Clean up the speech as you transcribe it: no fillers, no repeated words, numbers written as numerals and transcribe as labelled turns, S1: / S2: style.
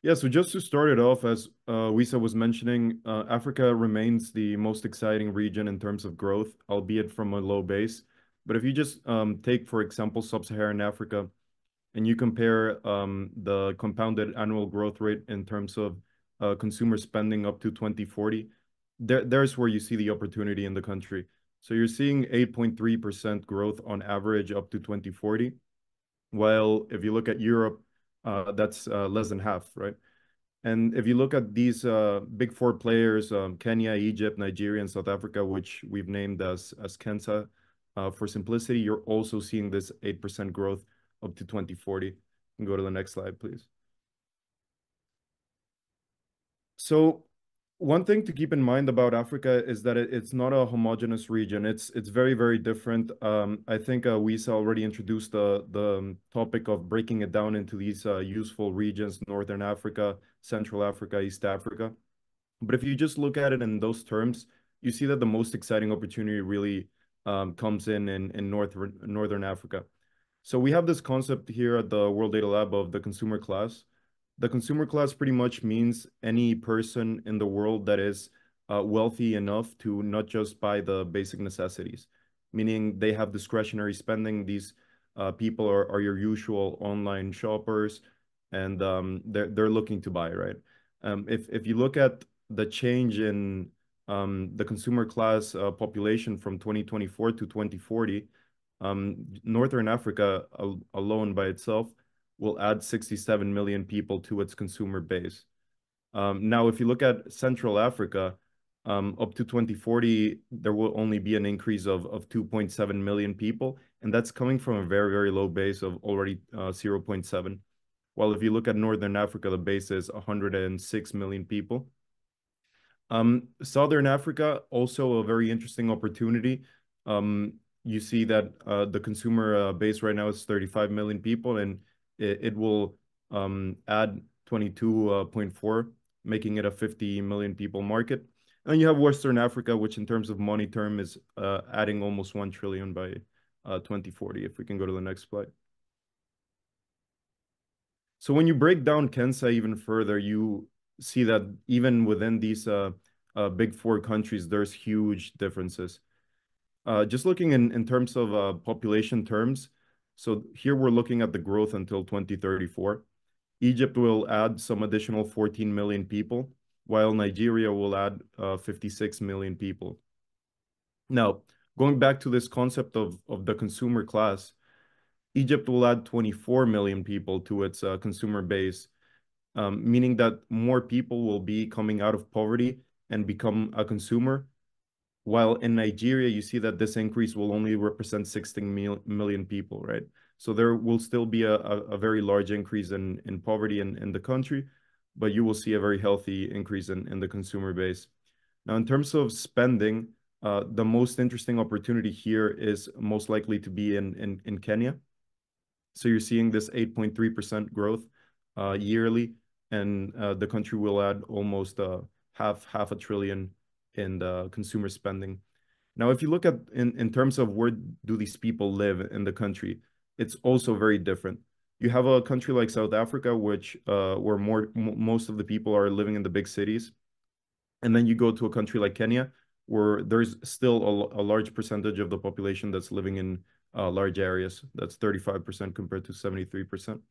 S1: Yeah, so just to start it off, as Wisa was mentioning, Africa remains the most exciting region in terms of growth, albeit from a low base. But if you just take, for example, Sub-Saharan Africa, and you compare the compounded annual growth rate in terms of consumer spending up to 2040, there's where you see the opportunity in the country. So you're seeing 8.3% growth on average up to 2040, while if you look at Europe, that's less than half, right? And if you look at these big four players, Kenya, Egypt, Nigeria, and South Africa, which we've named as Kensa, for simplicity, you're also seeing this 8% growth up to 2040. And go to the next slide, please. So one thing to keep in mind about Africa is that it's not a homogenous region. It's very, very different. I think Wisa already introduced the topic of breaking it down into these useful regions: Northern Africa, Central Africa, East Africa. But if you just look at it in those terms, you see that the most exciting opportunity really comes in Northern Africa. So we have this concept here at the World Data Lab of the consumer class. The consumer class pretty much means any person in the world that is wealthy enough to not just buy the basic necessities, meaning they have discretionary spending. These people are your usual online shoppers, and they're looking to buy, right? If you look at the change in the consumer class population from 2024 to 2040, Northern Africa alone by itself will add 67 million people to its consumer base. Now, if you look at Central Africa, up to 2040, there will only be an increase of 2.7 million people, and that's coming from a very, very low base of already 0.7. While if you look at Northern Africa, the base is 106 million people. Southern Africa, also a very interesting opportunity. You see that the consumer base right now is 35 million people, and it will add 22.4, making it a 50 million people market. And you have Western Africa, which in terms of money term is adding almost 1 trillion by 2040, if we can go to the next slide. So when you break down Kensa even further, you see that even within these big four countries, there's huge differences. Just looking in terms of population terms, so here we're looking at the growth until 2034. Egypt will add some additional 14 million people, while Nigeria will add 56 million people. Now, going back to this concept of the consumer class, Egypt will add 24 million people to its consumer base, meaning that more people will be coming out of poverty and become a consumer. While in Nigeria, you see that this increase will only represent 16 million people, right? So there will still be a very large increase in poverty in the country, but you will see a very healthy increase in the consumer base. Now, in terms of spending, the most interesting opportunity here is most likely to be in Kenya. So you're seeing this 8.3% growth yearly, and the country will add almost half a trillion in the consumer spending. Now, if you look at in terms of where do these people live in the country, it's also very different. You have a country like South Africa, which where most of the people are living in the big cities, and then you go to a country like Kenya, where there's still a large percentage of the population that's living in large areas. That's 35% compared to 73%.